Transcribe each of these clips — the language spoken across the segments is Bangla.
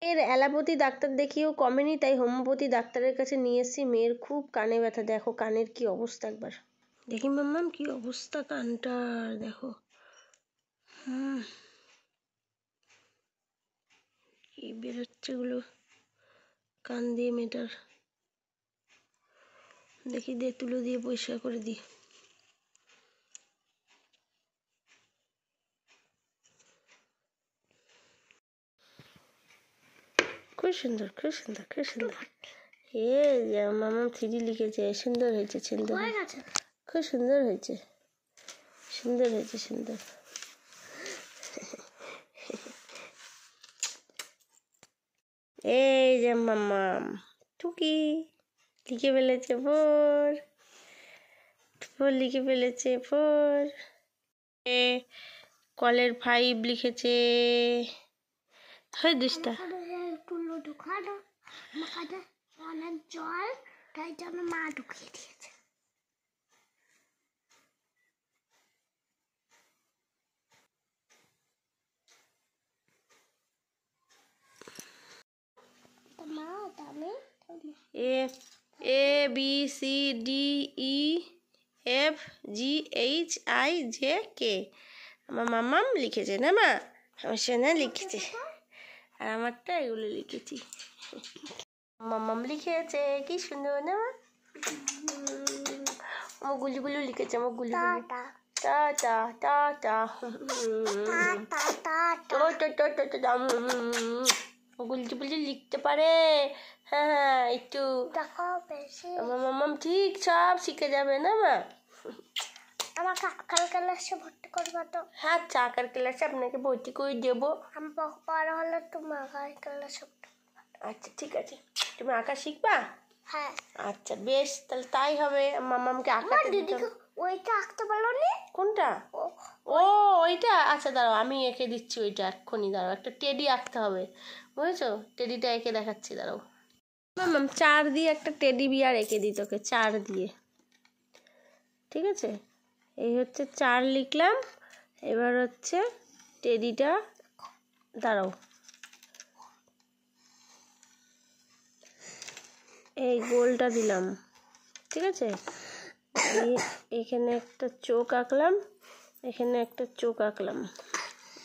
এর অ্যালোপ্যাথি ডাক্তার দেখিয়েও কমেনি, তাই হোমিওপ্যাথি ডাক্তারের কাছে নিয়ে এসেছি। মেয়ের খুব কানে ব্যথা, দেখো কানের কি অবস্থা একবার দেখি মাম্মাম, কি অবস্থা কানটার দেখো। কি বেরোচ্ছে গুলো কান দিয়ে মেয়েটার, দেখি দিয়ে তুলো দিয়ে পরিষ্কার করে দিই। খুব সুন্দর, খুব সুন্দর, খুব সুন্দর। মামা 3 লিখেছে, সুন্দর হয়েছে, সুন্দর, খুব সুন্দর হয়েছে, সুন্দর হয়েছে, সুন্দর। এই যে মাম্মাম টুকি লিখে ফেলেছে 4, লিখে ফেলেছে 4। কলের 5 লিখেছে। হয় দুষ্টা অনেক জল, তাই জন্য মা ঢুকিয়ে দিয়েছে। ABCDEFGHIJK আমার মাম্মাম লিখেছে না মা, আমার সোনা লিখেছে। আর আমারটা এগুলো লিখেছি, মাম্মাম লিখেছে। কি সুন্দর না মা, আমার গুলিগুলো লিখেছে, আমার গুলিগুলো। টাটা টাটা গুলি লিখতে পারে। হ্যাঁ একটু আমার মাম্মাম ঠিক সব শিখে যাবে না মা। আমাকে আঁকার ক্লাসে ভর্তি করবো তো? হ্যাঁ আচ্ছা, আঁকার ক্লাসে আপনাকে ভর্তি করে দেবো। আমি বড় হলে তুমি আঁকার ক্লাসে। আচ্ছা ঠিক আছে, তুমি আঁকা শিখবা? হ্যাঁ আচ্ছা বেশ, তাহলে তাই হবে। মাম্মামকে আঁকাতে দিতে হবে। ওইটা আঁকতে পারলো না? কোনটা? ও ওইটা, আচ্ছা দাঁড়াও আমি এঁকে দিচ্ছি ওইটা এক্ষুনি, দাঁড়াও। একটা টেডি আঁকতে হবে, বুঝেছো? টেডিটা এঁকে দেখাচ্ছি, দাঁড়াও। মাম্মাম 4 দিয়ে একটা টেডি বিয়ার এঁকে দিই তোকে, 4 দিয়ে, ঠিক আছে? এই হচ্ছে 4 লিখলাম। এবার হচ্ছে টেডিটা, দাঁড়াও, এই গোলটা দিলাম, ঠিক আছে? এখানে একটা চোখ আঁকলাম, এখানে একটা চোখ আঁকলাম,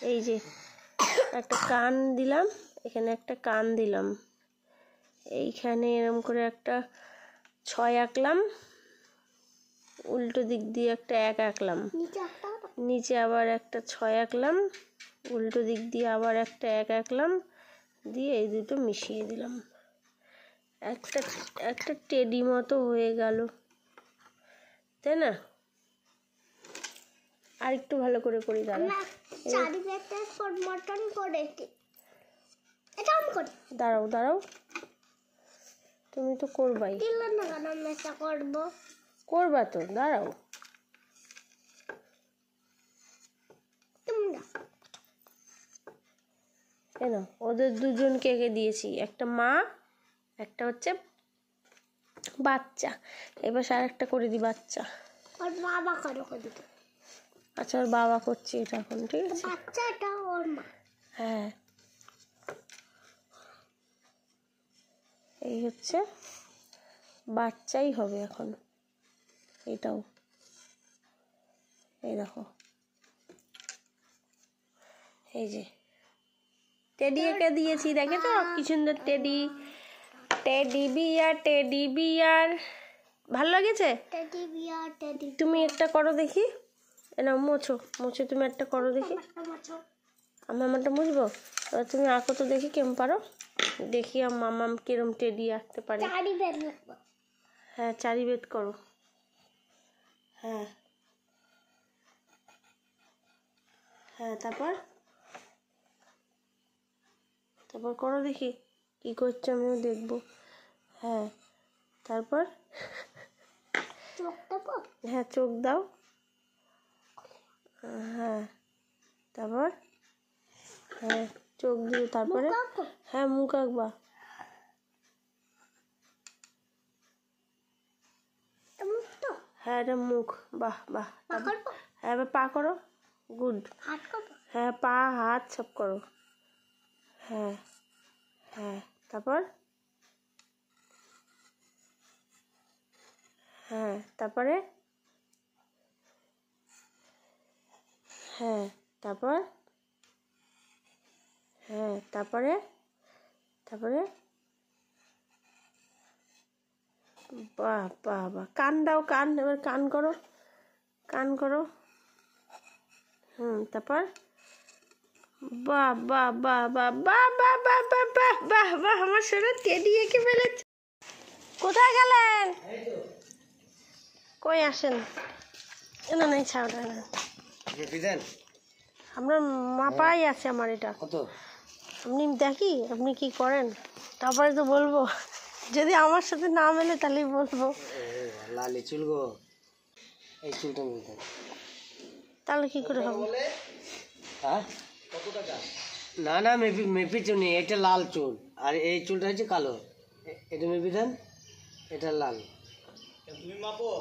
এই যে একটা কান দিলাম, এখানে একটা কান দিলাম, এইখানে এরকম করে একটা 6 আঁকলাম, উল্টো দিক দিয়ে একটা 1 আঁকলাম, নিচে আবার একটা 6 আঁকলাম, উল্টো দিক দিয়ে আবার একটা 1 আঁকলাম, দিয়ে এই দুটো মিশিয়ে দিলাম। একটা টেডি মতো হয়ে গেল, তাই না? আর একটু ভালো করে করি, দাঁড়াও। দাঁড়াও দাঁড়াও, তুমি তো করবাই, করবা তো, দাঁড়াও। কেন ওদের দুজনকে এঁকে দিয়েছি, একটা মা একটা হচ্ছে বাচ্চা। এবার আর একটা করে দি বাচ্চা। ওর বাবা করে দিত। আচ্ছা ওর বাবা করছে এটা এখন, ঠিক আছে? বাচ্চাটা ওর মা। হ্যাঁ এই হচ্ছে বাচ্চাই হবে এখন, এটাও এই দেখো, এই যে টেডি এঁকে দিয়েছি, দেখে তো কি সুন্দর teddy. Teddy bear, teddy bear, ভালো লাগেছে? Teddy bear, teddy. তুমি একটা করো দেখি, না মোছো মোছো, তুমি একটা করো দেখি। আমি আমারটা মুছবো, তুমি আঁকো তো দেখি কেমন পারো, দেখি মাম্মাম কিরম টেডি আঁকতে পারে। হ্যাঁ 4 বেদ করো। হ্যাঁ হ্যাঁ তারপর তারপর করো দেখি কি করছে, আমিও দেখবো। হ্যাঁ তারপর হ্যাঁ চোখ দাও। হ্যাঁ তারপর হ্যাঁ চোখ দিয়ে, তারপরে হ্যাঁ মুখ আঁকবা। হ্যাঁ এটা মুখ, বাহ বাহ। হ্যাঁ এবার পা করো, গুড। হ্যাঁ পা হাত সব করো। হ্যাঁ তারপর হ্যাঁ তারপরে হ্যাঁ তারপর হ্যাঁ তারপরে তারপরে বাহ বাহ বাহ, কান দাও, কান, এবার কান করো, কান করো। তারপর বাহ বাহ বাহ বাহ বাহ বাহ বাহ বাহ বাহ বাহ বাহ, আমার শরীর টেডি এঁকে ফেলেছে। কোথায় গেলেন? কই আসেন? না নাই ছাড়া না, আপনার মাপাই আছে আমার এটা। আপনি দেখি আপনি কি করেন, তারপরে তো বলবো। যদি আমার সাথে না মেলে তাহলেই বলবো। লালি চুল গো, এই চুলটা নিতে তাহলে কি করে হবে? হ্যাঁ কত টাকা? না না মেপি চুল নেই, এটা লাল চুল আর এই চুলটা হচ্ছে কালো। এটা মেপি দেন, এটা লাল। তুমি মাপো,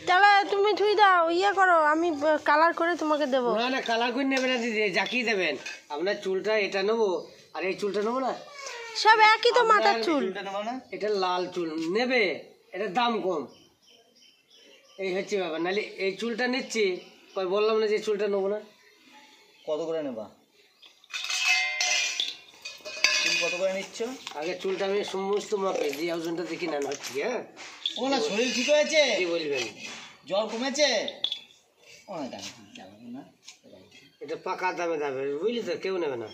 তাহলে তুমি ধুই দাও, ইয়ে করো, আমি কালার করে তোমাকে দেবো। না না কালার করে নেবেন না দিদি, জাকিয়ে দেবেন। আপনার চুলটা এটা নেবো আর এই চুলটা নেবো না, সব একই তো মাথার চুল। এটা লাল চুল নেবে, এটার দাম কম, এই হচ্ছে ব্যাপার। নাহলে এই চুলটা নিচ্ছি, বললাম না যে চুলটা নেবো না। কত করে নেবা? চুল কত করে নিচ্ছ? আগে চুলটা আমি সমস্ত মাপে দিয়ে ওজনটা দেখি নেন হচ্ছে। হ্যাঁ ও না, শরীর ঠিক হয়েছে? কি বলবেন? জ্বর কমেছে? ও না, এটা পাকা দামে দামে, বুঝলি তো, কেউ নেবে না।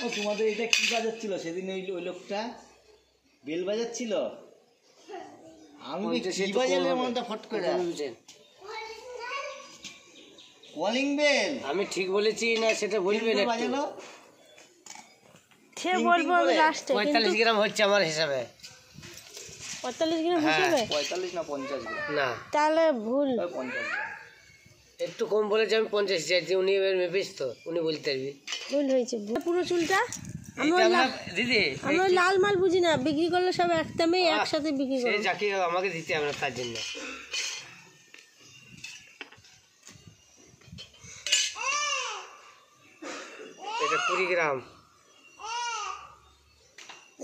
ও তোমাদের এটা কি বাজাচ্ছিল সেদিন? ওই লোকটা বেল বাজাচ্ছিল, আমি কি বাজালে মনটা ফট করে। কলিং বেল আমি ঠিক বলেছি না সেটা বলবেন। বাজালো সে বলবো লাস্টে। 45 গ্রাম হচ্ছে আমার হিসাবে। 45 গ্রাম হিসেবে? 45 না 50 গ্রাম? না তাহলে ভুল। 50 গ্রাম একটু কম বলেছে, আমি 50 চাইছি। উনি এবার মেপিস তো, উনি বলতে পারবি। ভুল হয়েছে। পুরো চুলটা দিদি আমি লাল মাল বুঝি না, বিক্রি করলে সব একদমই একসাথে বিক্রি করে। যাকে আমাকে দিতে হবে না তার জন্য। এটা 20 গ্রাম।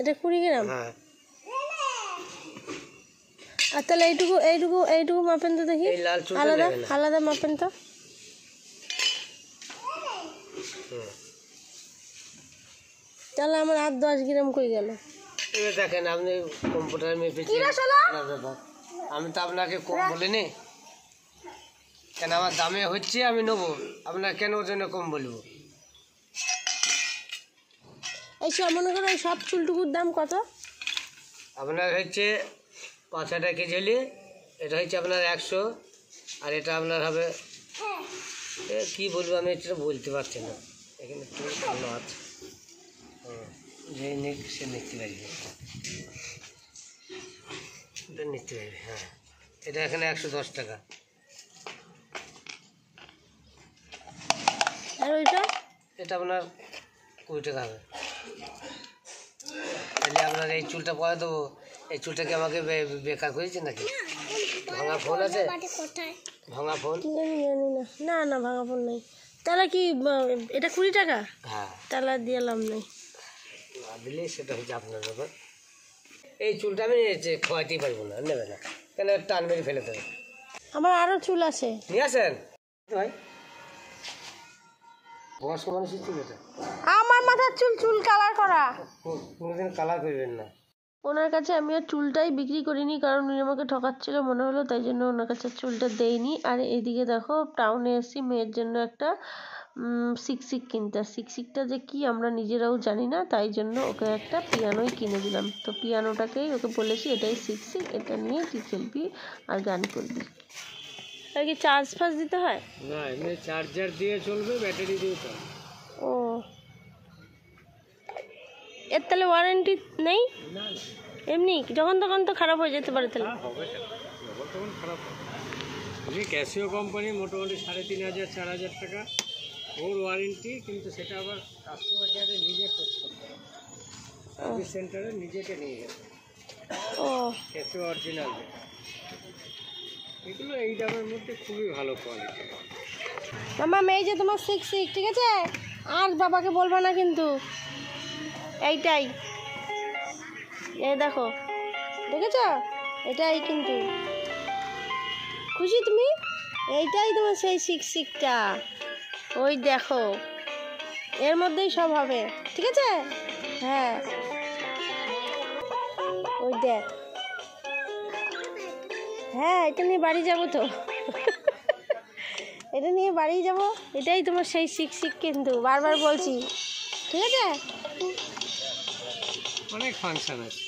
এটা 20 গ্রাম? হ্যাঁ। আর তাহলে এইটুকু এইটুকু এইটুকু মাপেন তো দেখি, আলাদা আলাদা মাপেন তো। তাহলে আমার আর 10 গ্রাম কই গেল? এবার দেখেন আপনি কম্পিউটার মেপেছেন, আমি তো আপনাকে কম বলিনি কেন, আমার দামে হচ্ছে আমি নেবো, আপনার কেন ওজনে কম বলবো? এই সব মনে করো এই সব চুলটুকুর দাম কত? আপনার হচ্ছে 5 কেজি হলে এটা হচ্ছে আপনার 100, আর এটা আপনার হবে কি বলবো, আমি এটা বলতে পারছি না। এখানে চুল ভালো আছে, যে নিক সে নিতে পারবে, এটা নিতে পারবে। হ্যাঁ এটা এখানে 110 টাকা। আর ওইটা? এটা আপনার 20 টাকা হবে। তাহলে আপনার এই চুলটা পরে দেবো, এই চুলটাকে আমাকে বেকার করেছে নাকি? ভাঙা ফোন আছে? ভাঙা ফোন? জানি না। না না ভাঙা ফোন নেই। তাহলে কি এটা 20 টাকা? হ্যাঁ। তাহলে দিলাম নেই, না দিলে সেটা হচ্ছে আপনার ব্যাপার। এই চুলটা আমি খোয়াতেই পারবো না, নেবে না কেন, টান মেরে ফেলে দেবে। আমার আরো চুল আছে, নিয়ে আসেন ভাই। বয়স্ক মানুষের চুল এটা, আমার মাথার চুল চুল কালার করা। কোনোদিন কালার করবেন না। ওনার কাছে আমি আর চুলটাই বিক্রি করিনি, কারণ উনি আমাকে ঠকাচ্ছিল মনে হলো, তাই জন্য ওনার কাছে চুলটা দেইনি। আর এইদিকে দেখো টাউনে এসেছি মেয়ের জন্য একটা সিকসিক কিনতে। সিকসিকটা যে কি আমরা নিজেরাও জানি না, তাই জন্য ওকে একটা পিয়ানোই কিনে দিলাম। তো পিয়ানোটাকেই ওকে বলেছি এটাই সিকসিক, এটা নিয়ে তুই খেলবি আর গান করবি। আর কি চার্জ ফার্জ দিতে হয়? না এমনি চার্জার দিয়ে চলবে, ব্যাটারি দিয়ে চলবে। ও এর তাহলে ওয়ারেন্টি নেই? না এমনি যখন তখন তো খারাপ হয়ে যেতে পারে। তাহলে হবে যখন তখন খারাপ হবে। আমি ক্যাসিও কোম্পানি মোটামুটি 3500-4000 টাকা ওর ওয়ারেন্টি, কিন্তু সেটা আবার কাস্টমার কেয়ারে নিজে করতে হবে, সার্ভিস সেন্টারে নিজেকে নিয়ে গেছে। ও ক্যাসিও অরিজিনাল যেটা, এগুলো এই দামের মধ্যে খুবই ভালো কোয়ালিটি। মামা এই যে তোমার সিকসিক, ঠিক আছে? আর বাবাকে বলবে না কিন্তু, এইটাই, এই দেখো দেখেছ, এটাই কিন্তু। খুশি তুমি? এইটাই তোমার সেই শিকটা, ওই দেখো এর মধ্যেই সব হবে, ঠিক আছে? হ্যাঁ ওই দেখ, হ্যাঁ এটা নিয়ে বাড়ি যাবো তো। এটা নিয়ে বাড়ি যাব, এটাই তোমার সেই শিক কিন্তু, বারবার বলছি, ঠিক আছে? অনেক ফাংশন আছে।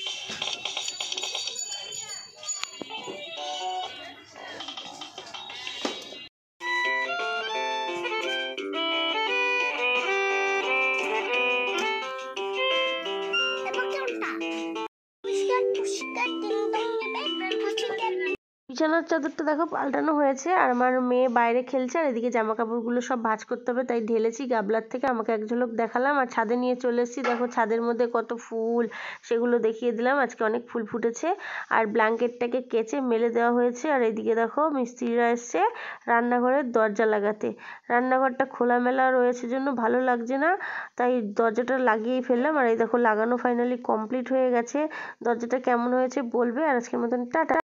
বিছানার চাদরটা দেখো পাল্টানো হয়েছে, আর আমার মেয়ে বাইরে খেলছে, আর এদিকে জামা কাপড়গুলো সব ভাঁজ করতে হবে, তাই ঢেলেছি গাবলার থেকে। আমাকে এক ঝলক দেখালাম, আর ছাদে নিয়ে চলে এসেছি। দেখো ছাদের মধ্যে কত ফুল, সেগুলো দেখিয়ে দিলাম। আজকে অনেক ফুল ফুটেছে। আর ব্ল্যাঙ্কেটটাকে কেচে মেলে দেওয়া হয়েছে। আর এদিকে দেখো মিস্ত্রিরা এসছে রান্নাঘরের দরজা লাগাতে। রান্নাঘরটা খোলামেলা রয়েছে জন্য ভালো লাগছে না, তাই দরজাটা লাগিয়েই ফেললাম। আর এই দেখো লাগানো ফাইনালি কমপ্লিট হয়ে গেছে। দরজাটা কেমন হয়েছে বলবে। আর আজকের মতন টাটা।